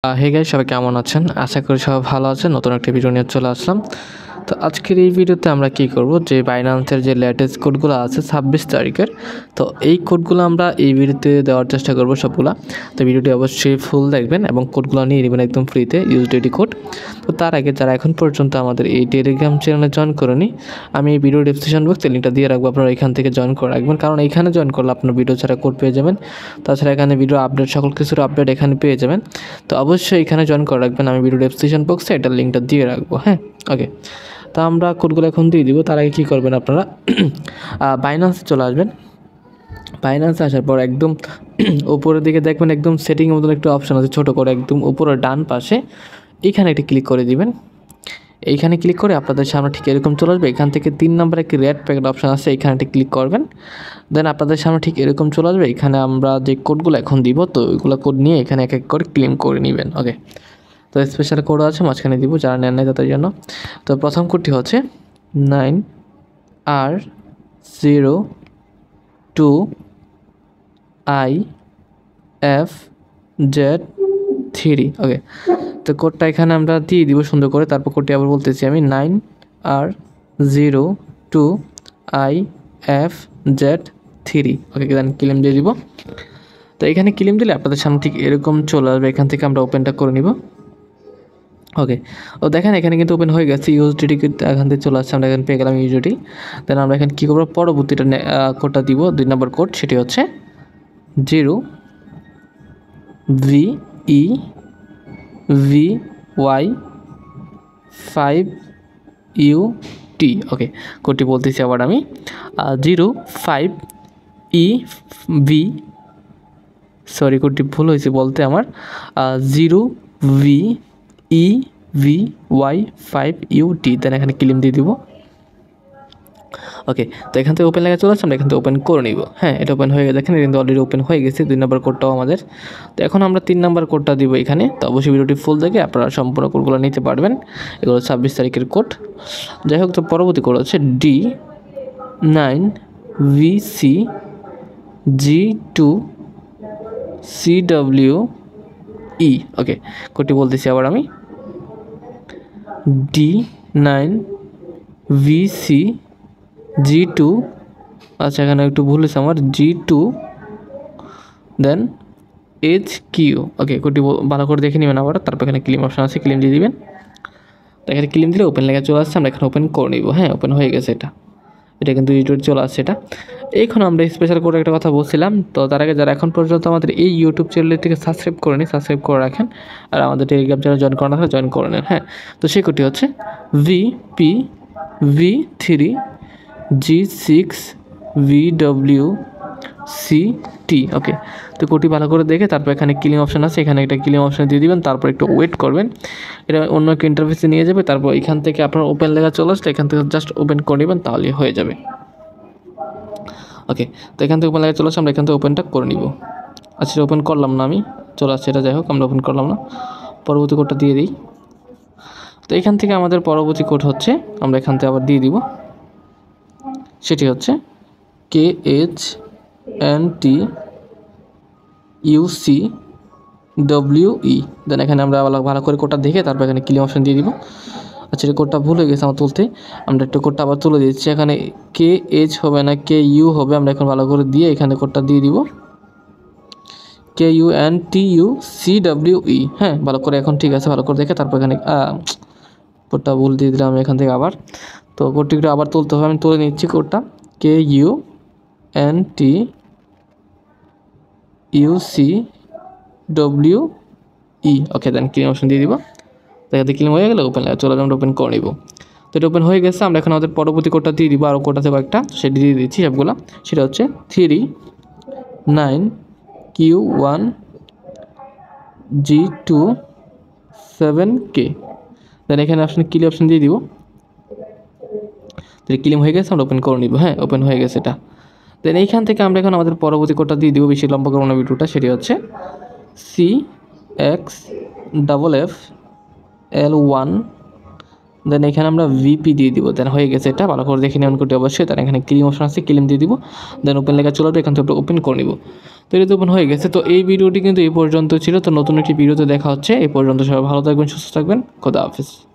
Hey guys, সবাই কেমন আছেন? আশা করি সবাই ভালো আছেন। নতুন একটা ভিডিও নিয়ে চলে আসলাম। তো আজকের এই ভিডিওতে আমরা কি করব, যে বাইন্যান্সের যে লেটেস্ট কোডগুলো আছে 26 তারিখের, তো এই কোডগুলো আমরা এই ভিডিওতে দেওয়ার চেষ্টা করব সবগুলা। তো ভিডিওটি অবশ্যই ফুল দেখবেন এবং কোডগুলো নিয়ে নেবেন একদম ফ্রিতে, ইউএসডিটি কোড। তো তার আগে যারা এখন পর্যন্ত আমাদের এই টেলিগ্রাম চ্যানেলে জয়েন করেনি, আমি এই ভিডিও ডেসক্রিপশন বক্সে লিঙ্কটা দিয়ে রাখবো, আপনারা এখান থেকে জয়েন করে রাখবেন। কারণ এইখানে জয়েন করলে আপনার ভিডিও ছাড়া কোড পেয়ে যাবেন, তাছাড়া এখানে ভিডিও আপডেট সকল কিছুর আপডেট এখানে পেয়ে যাবেন। তো অবশ্যই এখানে জয়েন করে রাখবেন, আমি ভিডিও ডেসক্রিপশন বক্সে এটার লিঙ্কটা দিয়ে রাখবো। হ্যাঁ, ওকে। তো আমরা কোডগুলো এখন দিয়ে দিব। তার আগে কী করবেন, আপনারা বাইন্যান্সে চলে আসবেন। বাইন্যান্সে আসার পর একদম উপরের দিকে দেখবেন, একদম সেটিংয়ের মতন একটা অপশান আছে ছোটো করে, একদম উপরের ডান পাশে এইখানে একটি ক্লিক করে দিবেন। এইখানে ক্লিক করে আপনাদের সামনে ঠিক এরকম চলে আসবে। এখান থেকে 3 নম্বরে একটি রেড প্যাকেট অপশান আছে, এইখানে একটি ক্লিক করবেন। দেন আপনাদের সামনে ঠিক এরকম চলে আসবে। এখানে আমরা যে কোডগুলো এখন দিব, তো ওইগুলো কোড নিয়ে এখানে এক এক করে ক্লেম করে নেবেন। ওকে, তো স্পেশাল কোড আছে মাঝখানে দিব, যারা নেন নাই তাদের জন্য। তো প্রথম কোডটি হচ্ছে 9R02IFZ3। ওকে, তো কোডটা এখানে আমরা দিয়ে দিব সুন্দর করে। তারপর কোডটি আবার বলতেছি আমি, 9R02IFZ3। ওকে, দেন ক্লেম দিয়ে দিব। তো এখানে ক্লেম দিলে আপনাদের সামনে ঠিক এরকম চলে আসবে। এখান থেকে আমরা ওপেনটা করে নিব। ওকে, ও দেখেন এখানে কিন্তু ওপেন হয়ে গেছে। ইউএসডিটি এখান থেকে চলে আসছে, আমরা এখানে পেয়ে গেলাম ইউএসডিটি। দেন আমরা এখানে কী করবো, পরবর্তীটা কোডটা দিব, 2 নম্বর কোড, সেটি হচ্ছে 0VEVY5UT। ওকে, কোডটি বলতেছি আবার আমি, 05EV, সরি কোডটি ভুল হয়েছে বলতে আমার, 0VEVY5UT। দেন এখানে ক্লেম দিয়ে দিব। ওকে, তো এখান থেকে ওপেন লেখা চলে আসছে, আমরা এখান থেকে ওপেন করে নিব। হ্যাঁ, এটা ওপেন হয়ে গেছে, দেখেন কিন্তু অলরেডি ওপেন হয়ে গেছে 2 নম্বর কোডটাও আমাদের। তো এখন আমরা 3 নম্বর কোডটা দিব এখানে। তো অবশ্যই ভিডিওটি ফুল দেখে আপনারা সম্পূর্ণ কোডগুলো নিতে পারবেন। এগুলো 26 তারিখের কোড। যাই হোক, তো পরবর্তী কোড হচ্ছে D9VCG2CWE। ওকে, কোডটি বলতেছি আবার আমি, D9VCG2, আচ্ছা এখানে একটু ভুল হয়েছে আমার, G2 দেন HQ। ওকে, কোডটি ভালো করে দেখে নেবেন আবার। তারপর এখানে ক্লেম অপশান আছে, ক্লেম দিয়ে দিবেন। তো এখানে ক্লেম দিলে ওপেন লেখা চলে আসছে, আমরা এখানে ওপেন করে নিব। হ্যাঁ, ওপেন হয়ে গেছে এটা কিন্তু ইউটিউব চলে আসছে এটা। এখন আমরা স্পেশাল করে একটা কথা বলছিলাম। তো তার আগে যারা এখন পর্যন্ত আমাদের এই ইউটিউব চ্যানেলটিকে সাবস্ক্রাইব করেনি, সাবস্ক্রাইব করে রাখেন। আর আমাদের টেলিগ্রাম চ্যানেল জয়েন করা না জয়েন করে নেন। হ্যাঁ, তো সেই কোডটি হচ্ছে VPV3G6VWCT। ওকে, তো কোডটি ভালো করে দেখে তারপর এখানে ক্লিং অপশান আছে, এখানে একটা ক্লিং অপশান দিয়ে দিবেন। তারপর একটু ওয়েট করবেন, এটা অন্য একটা ইন্টারফেসে নিয়ে যাবে। তারপর এখান থেকে আপনার ওপেন লেখা চলে আসলে এখান থেকে জাস্ট ওপেন করে নেবেন, তাহলেই হয়ে যাবে। ওকে, তো এখান থেকে ওপেন লেখা চলে আসছে, আমরা এখান থেকে ওপেনটা করে নিব। আচ্ছা, ওপেন করলাম না, আমি চলে আসছে এটা। যাই হোক, আমরা ওপেন করলাম না, পরবর্তী কোডটা দিয়ে দিই। তো এখান থেকে আমাদের পরবর্তী কোড হচ্ছে, আমরা এখান থেকে আবার দিয়ে দিব, সেটি হচ্ছে KHNTUCWE। দেন এখানে আমরা ভালো করে কোডটা দেখে তারপর এখানে ক্লিক অপশন দিয়ে দিব। আচ্ছা, এই কোডটা ভুল হয়ে গেছে আমার তুলতে, আমরা একটু কোডটা আবার তুলে দিচ্ছি। এখানে KH হবে না, KU হবে। আমরা এখন ভালো করে দিয়ে এখানে কোডটা দিয়ে দিব, KUNTUCWE। হ্যাঁ, ভালো করে এখন ঠিক আছে, ভালো করে দেখে তারপর এখানে কোডটা ভুল দিয়ে দিলাম এখান থেকে আবার। তো কোডটি একটু আবার তুলতে হবে, আমি তুলে নিচ্ছি কোডটা, KUNTUCWE। ওকে, দেন ক্লিন অপশন দিয়ে দিব। দেখাতে ক্লিন হয়ে গেলে ওপেন চলে আমরা ওপেন করে নিব। তো এটা ওপেন হয়ে গেছে, আমরা এখন আমাদের পরবর্তী কোডটা দিয়ে দিব। আরও কোড আছে কয়েকটা, সেটি দিয়ে দিচ্ছি সবগুলো। সেটা হচ্ছে 39Q1G27K। দেন এখানে অপশন ক্লিক অপশন দিয়ে দিব। তো ক্লিম হয়ে গেছে, আমরা ওপেন করে নিব। হ্যাঁ, ওপেন হয়ে গেছে এটা। দেন এইখান থেকে আমরা এখন আমাদের পরবর্তী কোডটা দিয়ে দিব, বেশি লম্বা করবো না ভিডিওটা। সেটি হচ্ছে CXFFL1 দেন এখানে আমরা ভিপি দিয়ে দিব। দেন হয়ে গেছে, এটা ভালো করে দেখে নেবেন কোডটি অবশ্যই। দেন এখানে ক্লিম অপশন আছে, ক্লিম দিয়ে দিব। দেন ওপেন লেখা চলে আসবে, এখান থেকে ওপেন করে নিব। তো এটা তো ওপেন হয়ে গেছে। তো এই ভিডিওটি কিন্তু এই পর্যন্ত ছিল। তো নতুন একটি ভিডিওতে দেখা হচ্ছে। এই পর্যন্ত সবাই ভালো থাকবেন, সুস্থ থাকবেন, খোদা হাফেজ।